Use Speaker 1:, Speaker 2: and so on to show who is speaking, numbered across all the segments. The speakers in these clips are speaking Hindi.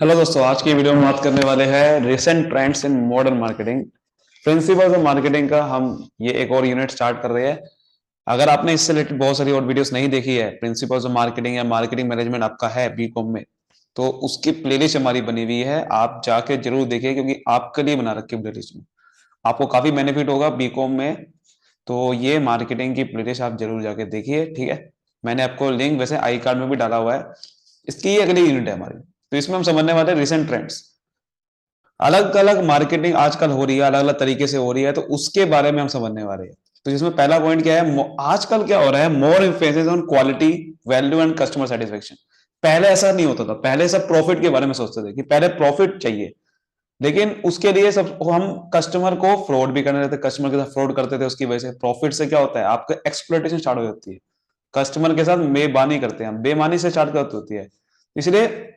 Speaker 1: हेलो दोस्तों, आज की वीडियो में बात करने वाले हैं recent trends in modern marketing. Principles of marketing का हम ये एक और यूनिट स्टार्ट कर रहे हैं। अगर आपने इससे रिलेटेड बहुत सारी और वीडियोस नहीं देखी है, प्रिंसिपल्स ऑफ मार्केटिंग या मार्केटिंग मैनेजमेंट आपका है बीकॉम में, तो उसकी प्लेलिस्ट हमारी बनी हुई है, आप जाके जरूर देखिए क्योंकि आपके लिए बना रखी है प्लेलिस्ट में। आपको काफी बेनिफिट होगा बीकॉम में। तो ये मार्केटिंग की प्लेलिस्ट आप जरूर जाके देखिए, ठीक है। मैंने आपको लिंक वैसे आई कार्ड में भी डाला हुआ है। इसकी ये अगली यूनिट है हमारी। तो इसमें हम समझने वाले हैं रिसेंट ट्रेंड्स। अलग अलग मार्केटिंग आजकल हो रही है, अलग अलग तरीके से हो रही है, तो उसके बारे में हम समझने वाले हैं। तो इसमें पहला पॉइंट क्या है, आजकल क्या हो रहा है, more emphasis on quality, value and customer satisfaction. पहले ऐसा नहीं होता था, पहले सब प्रॉफिट के बारे में सोचते थे कि पहले प्रॉफिट चाहिए। लेकिन उसके लिए सब हम कस्टमर को फ्रॉड भी करने रहते, कस्टमर के साथ फ्रॉड करते थे। उसकी वजह से प्रॉफिट से क्या होता है, आपका एक्सप्लॉइटेशन स्टार्ट हो जाती है। कस्टमर के साथ बेईमानी करते हैं हम, बेईमानी से स्टार्ट होती है। इसलिए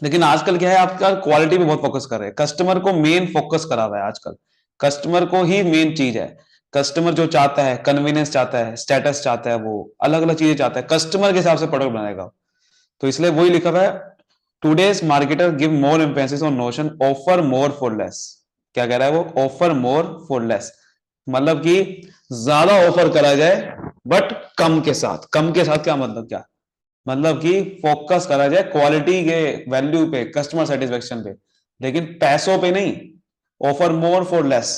Speaker 1: लेकिन आजकल क्या है, आपका क्वालिटी पे बहुत फोकस कर रहे हैं, कस्टमर को मेन फोकस करा हुआ है आजकल। कस्टमर को ही मेन चीज है। कस्टमर जो चाहता है, कन्वीनियंस चाहता है, स्टेटस चाहता है, वो अलग अलग चीजें चाहता है, कस्टमर के हिसाब से प्रोडक्ट बनाएगा। तो इसलिए वही लिखा हुआ है, today's marketer give more emphasis on notion offer more for less. क्या कह रहा है वो, ऑफर मोर फॉर लेस। मतलब कि ज्यादा ऑफर करा जाए बट कम के साथ। कम के साथ क्या मतलब, क्या मतलब कि फोकस करा जाए क्वालिटी के, वैल्यू पे, कस्टमर सेटिस्फेक्शन पे, लेकिन पैसों पे नहीं। ऑफर मोर फॉर लेस,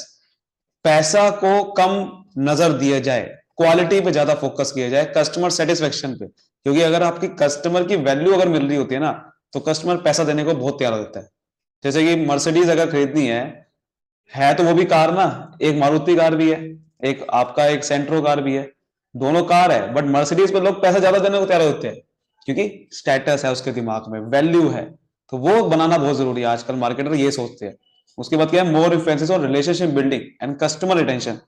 Speaker 1: पैसा को कम नजर दिया जाए, क्वालिटी पे ज्यादा फोकस किया जाए, कस्टमर सेटिस्फेक्शन पे। क्योंकि अगर आपकी कस्टमर की वैल्यू अगर मिल रही होती है ना, तो कस्टमर पैसा देने को बहुत तैयार हो जाता है। जैसे कि मर्सिडीज अगर खरीदनी है तो वो भी कार ना, एक मारुति कार भी है, एक आपका एक सेंट्रो कार भी है। दोनों कार है, बट मर्सिडीज पे लोग पैसा ज्यादा देने को तैयार होते हैं क्योंकि स्टेटस है उसके दिमाग में, वैल्यू है। तो वो बनाना बहुत जरूरी है, आजकल मार्केटर ये सोचते हैं। उसके बाद क्या है, मोर इन्फ्लुएंसेस और relationship building and customer retention.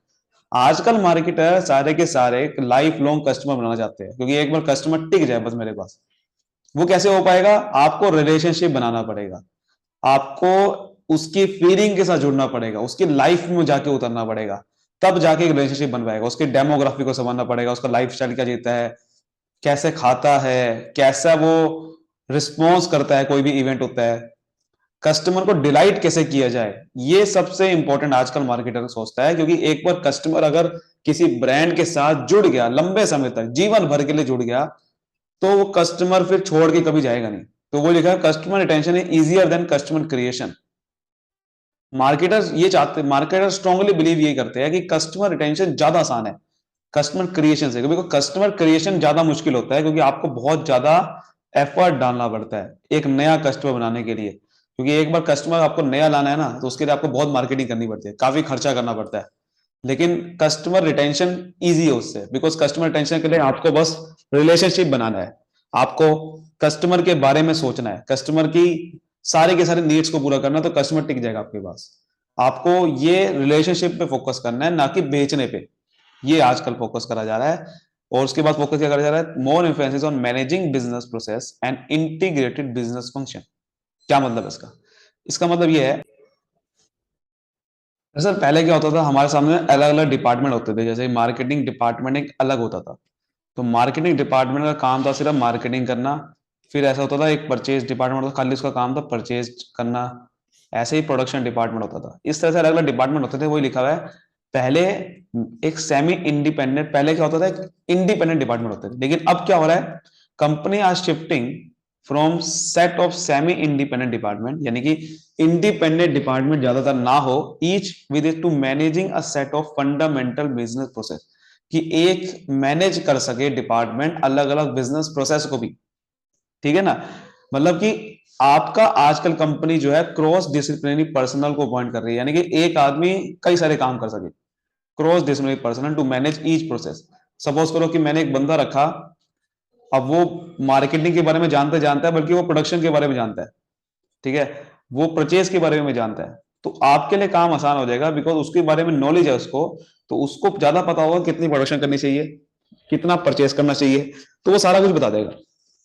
Speaker 1: आजकल मार्केटर सारे के सारे लाइफ लॉन्ग कस्टमर बनाना चाहते हैं, क्योंकि एक बार कस्टमर टिक जाए बस मेरे पास। वो कैसे हो पाएगा, आपको रिलेशनशिप बनाना पड़ेगा, आपको उसकी फीलिंग के साथ जुड़ना पड़ेगा, उसकी लाइफ में जाके उतरना पड़ेगा, तब जाके एक रिलेशनशिप बन पाएगा। उसकी डेमोग्राफी को समझना पड़ेगा, उसका लाइफ स्टाइल क्या जीता है, कैसे खाता है, कैसा वो रिस्पॉन्स करता है कोई भी इवेंट होता है, कस्टमर को डिलाइट कैसे किया जाए। ये सबसे इंपॉर्टेंट आजकल मार्केटर सोचता है, क्योंकि एक बार कस्टमर अगर किसी ब्रांड के साथ जुड़ गया, लंबे समय तक जीवन भर के लिए जुड़ गया, तो वो कस्टमर फिर छोड़ के कभी जाएगा नहीं। तो वो लिखा है, customer retention is easier than customer creation. Marketers ये चाहते, मार्केटर स्ट्रांगली बिलीव ये करते हैं कि कस्टमर रिटेंशन ज्यादा आसान है कस्टमर क्रिएशन से, क्योंकि कस्टमर क्रिएशन ज्यादा मुश्किल होता है, क्योंकि आपको बहुत ज्यादा एफर्ट डालना पड़ता है एक नया कस्टमर बनाने के लिए। क्योंकि एक बार कस्टमर आपको नया लाना है ना, तो उसके लिए आपको बहुत मार्केटिंग करनी पड़ती है, काफी खर्चा करना पड़ता है। लेकिन कस्टमर रिटेंशन इजी है उससे, बिकॉज कस्टमर रिटेंशन के लिए आपको बस रिलेशनशिप बनाना है, आपको कस्टमर के बारे में सोचना है, कस्टमर की सारे के सारे नीड्स को पूरा करना है, तो कस्टमर टिक जाएगा आपके पास। आपको ये रिलेशनशिप पे फोकस करना है, ना कि बेचने पे। ये आजकल फोकस करा जा रहा है। और उसके बाद फोकस क्या करा जा रहा है, more influences on managing business process and integrated business function. क्या मतलब इसका, इसका मतलब ये है, सर पहले क्या होता था, हमारे सामने अलग अलग डिपार्टमेंट होते थे। जैसे मार्केटिंग डिपार्टमेंट एक अलग होता था, तो मार्केटिंग डिपार्टमेंट का काम था सिर्फ मार्केटिंग करना। फिर ऐसा होता था, एक परचेज डिपार्टमेंट होता, खाली उसका काम था परचेज करना। ऐसे ही प्रोडक्शन डिपार्टमेंट होता था, इस तरह से अलग अलग डिपार्टमेंट होते थे। वही लिखा हुआ है, पहले एक सेमी इंडिपेंडेंट, पहले क्या होता था, एक इंडिपेंडेंट डिपार्टमेंट होते थे। लेकिन अब क्या हो रहा है, company are shifting from set of semi independent department, यानी कि इंडिपेंडेंट डिपार्टमेंट ज्यादातर ना हो, each with to managing a set of fundamental business process, कि एक मैनेज कर सके डिपार्टमेंट अलग अलग बिजनेस प्रोसेस को भी। ठीक है ना, मतलब कि आपका आजकल कंपनी जो है क्रॉस डिसिप्लिनरी पर्सनल को अपॉइंट कर रही है, यानी कि एक आदमी कई सारे काम कर सके, cross disciplinary personal to manage each process. Suppose करो कि मैंने एक बंदा रखा, अब वो मार्केटिंग के बारे में जानता है, बल्कि वो प्रोडक्शन के बारे में जानता है, ठीक है, वो परचेज के बारे में जानता है। तो आपके लिए काम आसान हो जाएगा, बिकॉज उसके बारे में नॉलेज है उसको। तो उसको ज्यादा पता होगा कितनी प्रोडक्शन करनी चाहिए, कितना परचेज करना चाहिए, तो वो सारा कुछ बता देगा।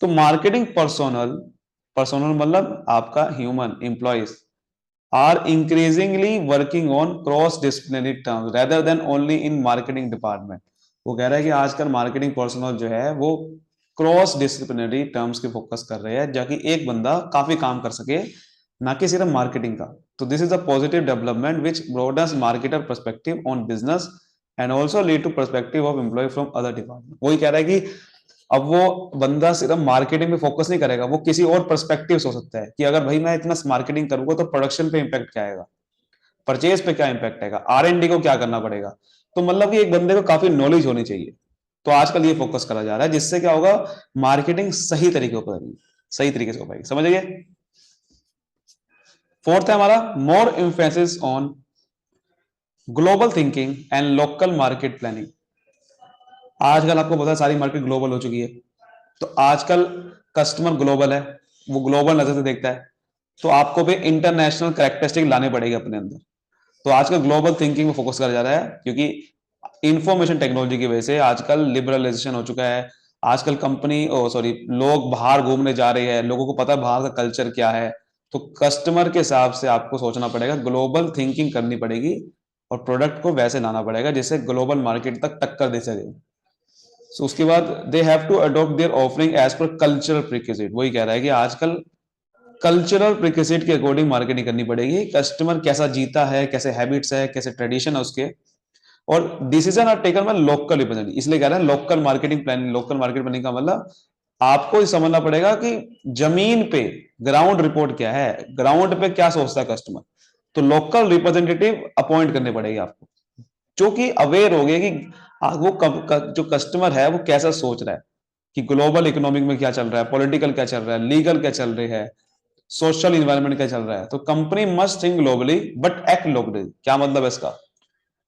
Speaker 1: तो मार्केटिंग पर्सोनल, पर्सोनल मतलब आपका human employees, are increasingly working on cross disciplinary terms rather than only in marketing department. वो कह रहा है कि आजकल मार्केटिंग पर्सनल जो है वो क्रॉस डिसिप्लिनरी टर्म्स की फोकस कर रहे हैं, जाकि एक बंदा काफी काम कर सके, ना कि सिर्फ मार्केटिंग का। तो this is a positive development which broadens marketer perspective on business and also lead to perspective of employ from other department. वही कह रहा है कि अब वो बंदा सिर्फ मार्केटिंग पे फोकस नहीं करेगा, वो किसी और पर्सपेक्टिव हो सकता है कि अगर भाई मैं इतना मार्केटिंग करूंगा तो प्रोडक्शन पे इंपैक्ट क्या आएगा, परचेज पे क्या इंपैक्ट आएगा, आर&डी को क्या करना पड़ेगा। तो मतलब कि एक बंदे को काफी नॉलेज होनी चाहिए। तो आजकल ये फोकस करा जा रहा है, जिससे क्या होगा, मार्केटिंग सही तरीके पर करेगी, सही तरीके से हो पाएगी। समझ गए। फोर्थ है हमारा more emphasis on global thinking and local market planning. आजकल आपको पता है सारी मार्केट ग्लोबल हो चुकी है, तो आजकल कस्टमर ग्लोबल है, वो ग्लोबल नजर से देखता है, तो आपको भी इंटरनेशनल कैरेक्टरिस्टिक लाने पड़ेगी अपने अंदर। तो आजकल ग्लोबल थिंकिंग में फोकस करा जा रहा है, क्योंकि इंफॉर्मेशन टेक्नोलॉजी की वजह से आजकल लिबरलाइजेशन हो चुका है। आजकल कंपनी सॉरी लोग बाहर घूमने जा रहे हैं, लोगों को पता है बाहर का कल्चर क्या है। तो कस्टमर के हिसाब से आपको सोचना पड़ेगा, ग्लोबल थिंकिंग करनी पड़ेगी और प्रोडक्ट को वैसे लाना पड़ेगा जिससे ग्लोबल मार्केट तक टक्कर दे सके। So, उसके बाद they have to adopt their offering as per cultural prerequisite. वही कह रहा है कि आजकल कल्चरल प्रिक्विजिट के अकॉर्डिंग मार्केटिंग करनी पड़ेगी। कस्टमर कैसा जीता है, कैसे हैबिट्स है, कैसे ट्रेडिशन है उसके, और decision are taken by local representative. इसलिए कह रहे हैं local marketing planning. Local market planning का मतलब आपको समझना पड़ेगा कि जमीन पे ग्राउंड रिपोर्ट क्या है, ग्राउंड पे क्या सोचता है कस्टमर। तो लोकल रिप्रेजेंटेटिव अपॉइंट करने पड़ेगी आपको, जो कि अवेयर हो गए कि वो जो कस्टमर है वो कैसा सोच रहा है, कि ग्लोबल इकोनॉमिक में क्या चल रहा है, पॉलिटिकल क्या चल रहा है, लीगल क्या चल रही है, सोशल इन्वायरमेंट क्या चल रहा है। तो company must think globally but act locally. क्या मतलब है इसका,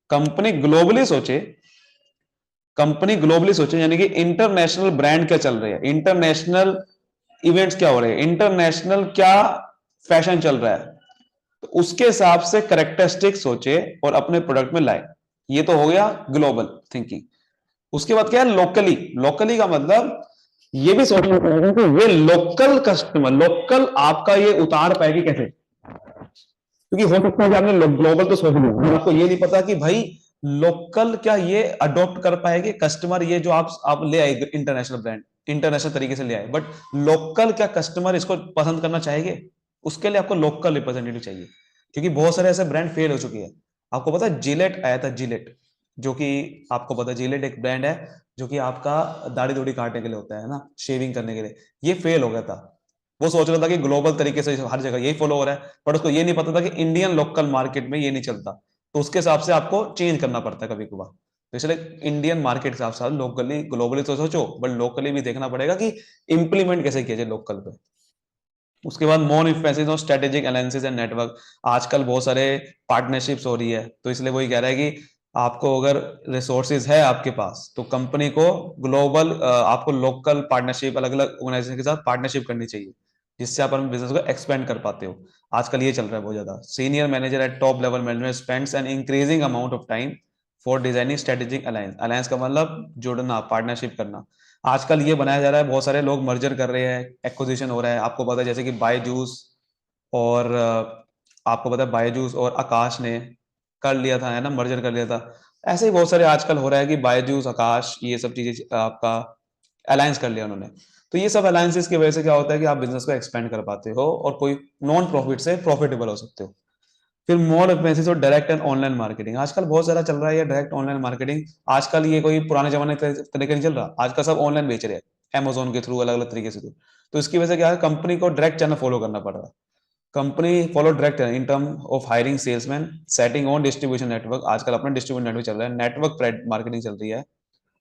Speaker 1: कंपनी ग्लोबली सोचे, कंपनी ग्लोबली सोचे यानी कि इंटरनेशनल ब्रांड क्या चल रहे हैं, इंटरनेशनल इवेंट्स क्या हो रहे हैं, इंटरनेशनल क्या फैशन चल रहा है, तो उसके हिसाब से करेक्टरिस्टिक सोचे और अपने प्रोडक्ट में लाए। ये तो हो गया ग्लोबल थिंकिंग। उसके बाद क्या है लोकली। लोकली का मतलब ये भी सोचना पड़ेगा कि वे लोकल कस्टमर, लोकल आपका ये उतार पाएगी कैसे, क्योंकि हो सकता है कि आपने ग्लोबल तो सोच लिया, आपको ये नहीं पता कि भाई लोकल क्या ये अडॉप्ट कर पाएंगे कस्टमर, ये जो आप ले आए इंटरनेशनल ब्रांड, इंटरनेशनल तरीके से ले आए, बट लोकल क्या कस्टमर इसको पसंद करना चाहेंगे। उसके लिए आपको लोकल रिप्रेजेंटेटिव चाहिए, क्योंकि बहुत सारे ऐसे ब्रांड फेल हो चुके हैं। आपको पता है जिलेट आया था, जिलेट, जो कि आपको पता है जिलेट एक ब्रांड है जो कि आपका दाढ़ी दूढ़ी काटने के लिए होता है ना, शेविंग करने के लिए। ये फेल हो गया था। वो सोच रहा था कि ग्लोबल तरीके से हर जगह यही फॉलो हो रहा है, पर उसको ये नहीं पता था कि इंडियन लोकल मार्केट में ये नहीं चलता। तो उसके हिसाब से आपको चेंज करना पड़ता है कभी कभार। तो इसलिए इंडियन मार्केट के हिसाब से लोकली ग्लोबली तो सोचो, बट लोकली भी देखना पड़ेगा कि इंप्लीमेंट कैसे किया जाए लोकल पे। उसके बाद more emphasis on strategic alliances and network. आजकल बहुत सारे पार्टनरशिप्स हो रही है, तो इसलिए वही कह रहा है कि आपको अगर रिसोर्सेज है आपके पास, तो कंपनी को ग्लोबल आपको लोकल पार्टनरशिप अलग अलग ऑर्गेनाइजेशन के साथ पार्टनरशिप करनी चाहिए, जिससे आप अपने बिजनेस को एक्सपेंड कर पाते हो। आजकल ये चल रहा है बहुत ज्यादा। Senior manager eight top level management spends an increasing amount of time for designing strategic alliance. Alliance का मतलब जुड़ना, पार्टनरशिप करना। आजकल ये बनाया जा रहा है, बहुत सारे लोग मर्जर कर रहे हैं, एक्विजिशन हो रहा है। आपको पता है जैसे कि बायजूस और आपको पता है बायजूस और आकाश ने कर लिया था, है ना, मर्जर कर लिया था। ऐसे ही बहुत सारे आजकल हो रहा है कि बायजूस, आकाश, ये सब चीजें आपका अलायंस कर लिया उन्होंने। तो ये सब अलायंसेस की वजह से क्या होता है कि आप बिजनेस को एक्सपेंड कर पाते हो और कोई नॉन प्रॉफिट से प्रॉफिटेबल हो सकते हो। फिर मोर एम्फेसिस और डायरेक्ट एंड ऑनलाइन मार्केटिंग। आजकल बहुत सारा चल रहा है ये डायरेक्ट ऑनलाइन मार्केटिंग। आजकल ये कोई पुराने जमाने के तरीके नहीं चल रहा, आजकल सब ऑनलाइन बेच रहे हैं अमेजोन के थ्रू, अलग अलग तरीके से। तो इसकी वजह से क्या है, कंपनी को डायरेक्ट चैनल फॉलो करना पड़ रहा है। Company follow direct in term of hiring salesman, setting on distribution network. आजकल अपना डिस्ट्रीब्यूशन नेटवर्क चल रहा है, नेटवर्क मार्केटिंग चल रही है।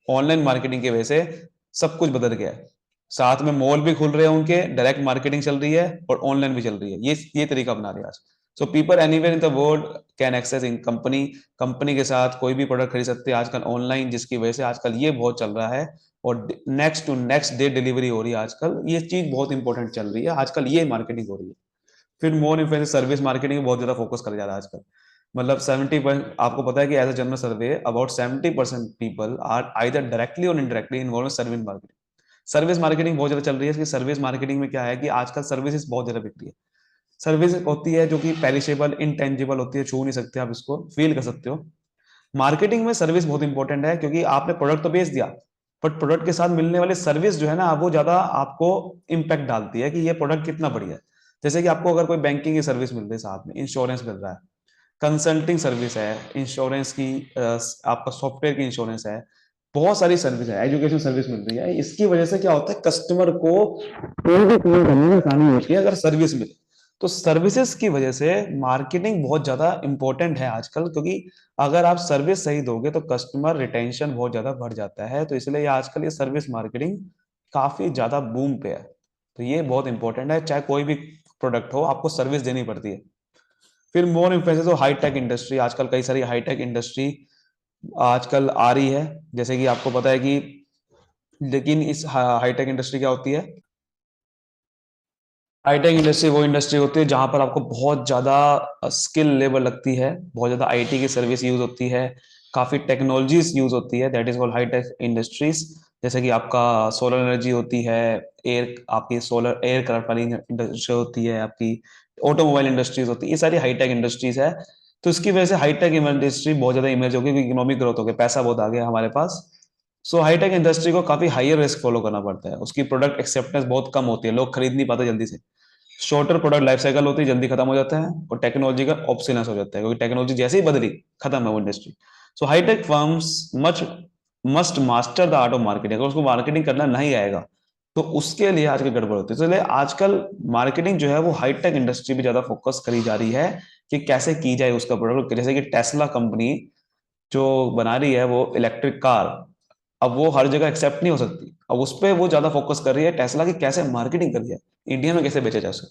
Speaker 1: ऑनलाइन मार्केटिंग की वजह से सब कुछ बदल गया है। साथ में मॉल भी खुल रहे हैं उनके, डायरेक्ट मार्केटिंग चल रही है और ऑनलाइन भी चल रही है। ये तरीका अपना रहे हैं आज। So people anywhere in the world can access in company. Company के साथ कोई भी प्रोडक्ट खरीद सकते हैं आजकल ऑनलाइन, जिसकी वजह से आजकल ये बहुत चल रहा है। और next to next day delivery हो रही है आजकल। ये चीज बहुत इंपॉर्टेंट चल रही है आजकल, ये मार्केटिंग हो रही है। फिर मोर इन्फ्लुएंस सर्विस मार्केटिंग में बहुत ज्यादा फोकस करा जा रहा है आजकल। मतलब 70%, आपको पता है कि as a general survey about 70% people are either directly और indirectly involve in service marketing. Service marketing बहुत ज्यादा चल रही है। इसकी सर्विस मार्केटिंग में क्या है कि आजकल सर्विसेज बहुत ज्यादा बिक रही है। सर्विस होती है जो कि पेरिशेबल, इंटेंजिबल होती है, छू नहीं सकते आप इसको, फील कर सकते हो। मार्केटिंग में सर्विस बहुत इंपॉर्टेंट है, क्योंकि आपने प्रोडक्ट तो बेच दिया, बट प्रोडक्ट के साथ मिलने वाली सर्विस जो है ना, वो ज्यादा आपको इम्पैक्ट डालती है कि ये प्रोडक्ट कितना बढ़िया है। जैसे कि आपको अगर कोई बैंकिंग की सर्विस मिल रही है, साथ में इंश्योरेंस मिल रहा है, कंसल्टिंग सर्विस है, इंश्योरेंस की आपका सॉफ्टवेयर की इंश्योरेंस है, बहुत सारी सर्विस है, एजुकेशन सर्विस मिल रही है। इसकी वजह से क्या होता है, कस्टमर को कोई भी काम करने में आसानी होती है अगर सर्विस मिले। तो सर्विसेज की वजह से मार्केटिंग बहुत ज्यादा इंपॉर्टेंट है आजकल, क्योंकि अगर आप सर्विस सही दोगे तो कस्टमर रिटेंशन बहुत ज्यादा बढ़ जाता है। तो इसलिए आजकल ये सर्विस मार्केटिंग काफी ज्यादा बूम पे है। तो ये बहुत इंपॉर्टेंट है, चाहे कोई भी प्रोडक्ट हो, आपको सर्विस देनी पड़ती है। फिर मोर इन्फ्लुएंसेस हो हाईटेक इंडस्ट्री, आजकल कई सारी हाईटेक इंडस्ट्री आजकल आ रही है। जैसे कि आपको पता है कि, लेकिन इस हाईटेक इंडस्ट्री क्या होती है, हाईटेक इंडस्ट्री वो इंडस्ट्री होती है जहां पर आपको बहुत ज्यादा स्किल लेवल लगती है, बहुत ज्यादा आईटी की सर्विस यूज होती है, काफी टेक्नोलॉजीज यूज होती है, that is called high-tech industries. जैसे कि आपका सोलर एनर्जी होती है, एयर आपकी सोलर एयरक्राफ्ट वाली इंडस्ट्री होती है, आपकी ऑटोमोबाइल इंडस्ट्रीज होती है, ये सारी हाईटेक इंडस्ट्रीज है। तो इसकी वजह से हाईटेक इंडस्ट्री बहुत ज्यादा इमेज होगी, इकोनॉमिक ग्रोथ हो गई, पैसा बहुत आ गया हमारे पास। सो हाईटेक इंडस्ट्री को काफी हायर रिस्क फॉलो करना पड़ता है, उसकी प्रोडक्ट एक्सेप्टेंस बहुत कम होती है, लोग खरीद नहीं पाते जल्दी से। शॉर्टर प्रोडक्ट लाइफ साइकिल होती है, जल्दी खत्म हो जाता है, और टेक्नोलॉजी का ऑब्सोलेंस हो जाता है, क्योंकि टेक्नोलॉजी जैसे ही बदली, खत्म है वो industry. So high-tech firms much must master the art of marketing. अगर उसको मार्केटिंग करना नहीं आएगा तो उसके लिए आजकल गड़बड़ होती है। इसलिए आजकल मार्केटिंग जो है वो हाईटेक इंडस्ट्री पे ज्यादा फोकस करी जा रही है, कि कैसे की जाए उसका प्रोडक्ट। जैसे कि टेस्ला कंपनी जो बना रही है वो इलेक्ट्रिक कार, अब वो हर जगह एक्सेप्ट नहीं हो सकती, अब उस पर वो ज्यादा फोकस कर रही है टेस्ला की, कैसे मार्केटिंग करी है, इंडिया में कैसे बेचा जाए उसे।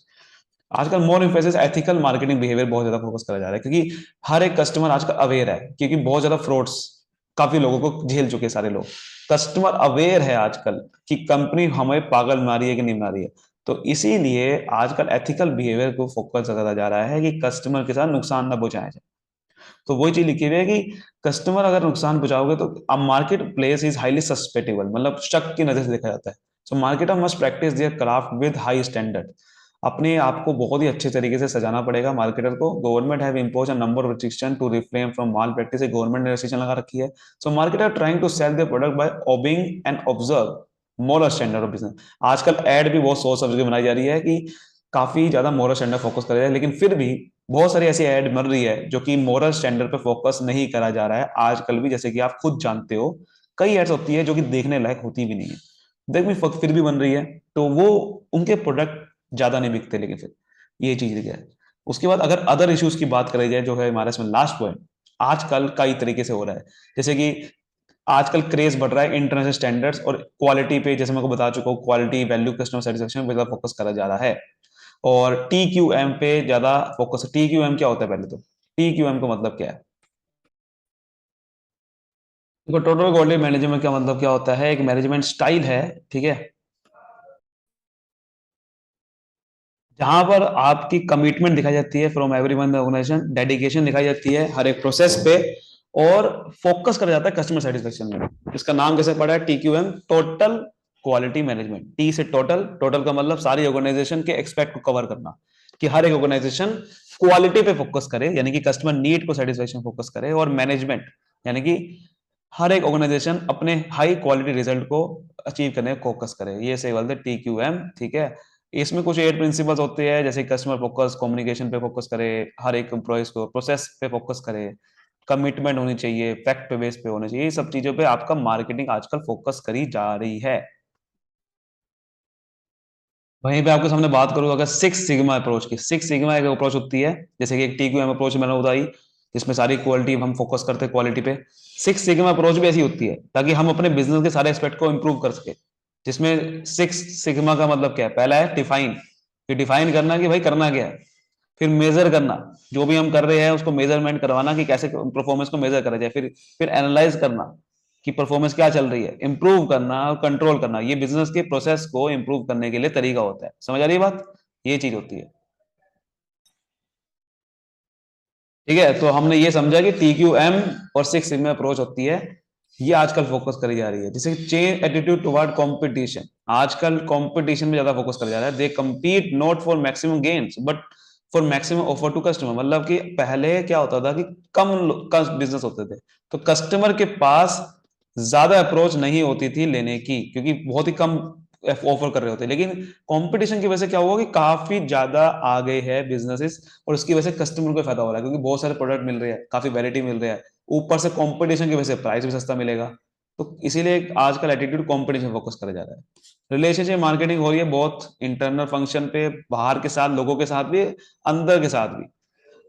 Speaker 1: आजकल मोर इम्फेसिस एथिकल मार्केटिंग बिहेवियर बहुत ज्यादा फोकस करा जा रहा है, क्योंकि हर एक कस्टमर आजकल अवेयर है, क्योंकि बहुत ज्यादा फ्रॉड्स काफी लोगों को झेल चुके हैं सारे लोग। कस्टमर अवेयर है आजकल कि कंपनी हमें पागल बना रही है कि नहीं बना रही है। तो इसीलिए आजकल एथिकल बिहेवियर को फोकस करा जा रहा है कि कस्टमर के साथ नुकसान ना पहुंचाया जाए। तो वही चीज लिखी हुई है कि कस्टमर अगर नुकसान पहुंचाओगे तो अब market place is highly suspectable, मतलब शक की नजर से देखा जाता है। So marketer must practice their craft with high standard. अपने आप को बहुत ही अच्छे तरीके से सजाना पड़ेगा मार्केटर को। Government have impose a number of restriction to refrain from malpractice, government ने रिस्ट्रिक्शन लगा रखी है। So marketer trying to sell their product by obeying and observe moral standard of business. आजकल एड भी बहुत सोच समझ के बनाई जा रही है कि काफी ज्यादा मोरल स्टैंडर्ड फोकस कर रही है, लेकिन फिर भी बहुत सारी ऐसी एड मिल रही है जो कि मोरल स्टैंडर्ड पे फोकस नहीं करा जा रहा है आजकल भी। जैसे कि आप खुद जानते हो, कई एड्स होती है जो कि देखने लायक होती भी नहीं है, देख भी फिर भी बन रही है, तो वो उनके प्रोडक्ट ज्यादा नहीं बिकते। लेकिन फिर ये चीज क्या है। उसके बाद अगर अदर इश्यूज की बात करी जाए, जो है हमारे इसमें लास्ट पॉइंट, आजकल कई तरीके से हो रहा है। जैसे कि आजकल क्रेज बढ़ रहा है इंटरनेशनल स्टैंडर्ड्स और क्वालिटी पे, जैसे मैं को बता चुका हूँ, क्वालिटी वैल्यू कस्टमर सेटिस्फेक्शन पे ज्यादा फोकस करा जा रहा है। और टी क्यू एम पे ज्यादा फोकस। टी क्यू एम क्या होता है, पहले तो टी क्यू एम का मतलब क्या है। देखो, टोटल क्वालिटी मैनेजमेंट का मतलब क्या होता है, एक मैनेजमेंट स्टाइल है, ठीक है, जहां पर आपकी कमिटमेंट दिखाई जाती है from everyone the organisation, dedication दिखाई जाती है हर एक प्रोसेस पे, और फोकस करा जाता है कस्टमर सेटिस्फेक्शन में। इसका नाम कैसे पड़ा है, T Q M, total quality management. T से टोटल, टोटल का मतलब सारी ऑर्गेनाइजेशन के एक्सपेक्ट को कवर करना, कि हर एक ऑर्गेनाइजेशन क्वालिटी पे फोकस करे, यानी कि कस्टमर नीड को सेटिस्फेक्शन फोकस करे, और मैनेजमेंट यानी कि हर एक ऑर्गेनाइजेशन अपने हाई क्वालिटी रिजल्ट को अचीव करने में फोकस करे। ये से बोलते हैं टी क्यू एम, ठीक है। इसमें कुछ 8 प्रिंसिपल्स होते हैं, जैसे कस्टमर फोकस, कम्युनिकेशन पे फोकस करे, हर एक एम्प्लॉयज को प्रोसेस पे फोकस करे, कमिटमेंट होनी चाहिए, फैक्ट बेस पे होना चाहिए। ये सब चीजों पे आपका मार्केटिंग आजकल फोकस करी जा रही है। वहीं पे आपके सामने बात करूँ अगर सिक्स सिग्मा अप्रोच की, सिक्स सिग्मा एक अप्रोच होती है, जैसे कि एक टी क्यू एम अप्रोच मैंने बताई, जिसमें सारी क्वालिटी हम फोकस करते हैं क्वालिटी पे। सिक्स सिग्मा अप्रोच भी ऐसी होती है ताकि हम अपने बिजनेस के सारे एस्पेक्ट को इंप्रूव कर सके। जिसमें सिक्स सिग्मा का मतलब क्या है, पहला है डिफाइन, कि डिफाइन करना कि भाई करना क्या है। फिर मेजर करना, जो भी हम कर रहे हैं उसको मेजरमेंट करवाना कि कैसे परफॉर्मेंस को मेजर करा जाए। फिर एनालाइज करना कि परफॉर्मेंस क्या चल रही है, इंप्रूव करना और कंट्रोल करना। ये बिजनेस के प्रोसेस को इंप्रूव करने के लिए तरीका होता है। समझ आ रही है बात, ये चीज होती है, ठीक है। तो हमने ये समझा कि टी क्यू एम और सिक्स सिग्मा अप्रोच होती है, ये आजकल फोकस करी जा रही है। जैसे चेंज एटीट्यूड टुवर्ड कंपटीशन, आजकल कंपटीशन में ज्यादा फोकस करा जा रहा है। They compete not for maximum gains but for maximum offer to customer. मतलब कि पहले क्या होता था कि कम बिजनेस होते थे, तो कस्टमर के पास ज्यादा अप्रोच नहीं होती थी लेने की, क्योंकि बहुत ही कम ऑफर कर रहे होते, लेकिन कंपटीशन की वजह से क्या हुआ कि काफी ज्यादा आ गए हैं बिजनेसेस, और उसकी वजह से कस्टमर को फायदा हो रहा है, क्योंकि बहुत सारे प्रोडक्ट मिल रहे हैं, काफी वैरायटी मिल रहा है, ऊपर से कंपटीशन की वजह से प्राइस भी सस्ता मिलेगा। तो इसीलिए आजकल एटीट्यूड कंपटीशन फोकस करा जा रहा है। रिलेशनशिप मार्केटिंग हो रही है बहुत इंटरनल फंक्शन पे, बाहर के साथ, लोगों के साथ भी, अंदर के साथ भी।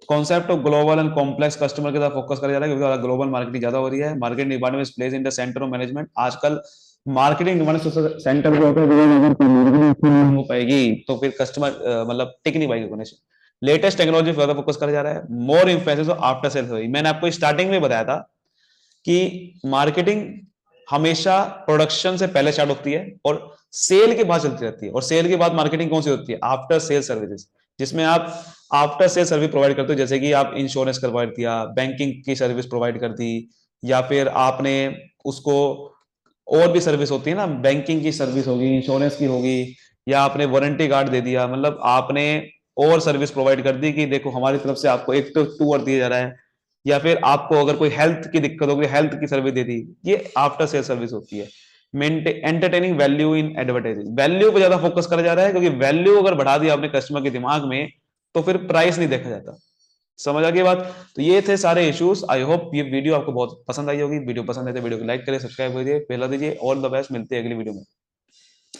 Speaker 1: Concept of global and complex customer के साथ फोकस करा जा रहा है, क्योंकि ग्लोबल मार्केटिंग ज्यादा हो रही है। Marketing department place in the centre of management. आजकल मार्केटिंग डिपार्टमेंट सेंटर पे होता है, अगर कोई मार्केटिंग नहीं हो पाएगी तो फिर कस्टमर मतलब टिक नहीं पाएगी ऑर्गेनाइजेशन। लेटेस्ट टेक्नोलॉजी ज्यादा फोकस करा जा रहा है। मोर इम्फेसिस ऑफ आफ्टर सेल्स। मैंने आपको स्टार्टिंग में बताया था कि मार्केटिंग हमेशा प्रोडक्शन से पहले स्टार्ट होती है और सेल के बाद चलती रहती है। और सेल के बाद मार्केटिंग कौन सी होती है? आफ्टर सेल सर्विसेज, जिसमें आप आफ्टर सेल सर्विस प्रोवाइड करते हो, जैसे कि आप इंश्योरेंस प्रोवाइड किया, बैंकिंग की सर्विस प्रोवाइड कर दी, या फिर आपने उसको, और भी सर्विस होती है ना, बैंकिंग की सर्विस होगी, इंश्योरेंस की होगी, या आपने वारंटी कार्ड दे दिया, मतलब आपने और सर्विस प्रोवाइड कर दी कि देखो हमारी तरफ से आपको एक तो टूर दिया जा रहा है, या फिर आपको अगर कोई हेल्थ की दिक्कत होगी, हेल्थ की सर्विस दे दी। ये आफ्टर सेल सर्विस होती है। Entertaining value in advertising. Value पे ज्यादा फोकस करा जा रहा है, क्योंकि वैल्यू अगर बढ़ा दिया आपने कस्टमर के दिमाग में, तो फिर प्राइस नहीं देखा जाता। समझ आ गई बात? तो ये थे सारे इश्यूज। आई होप ये वीडियो आपको बहुत पसंद आई होगी। वीडियो पसंद है तो वीडियो को लाइक करें, सब्सक्राइब करिए, पहला दीजिए। ऑल द बेस्ट, मिलते हैं अगली वीडियो में।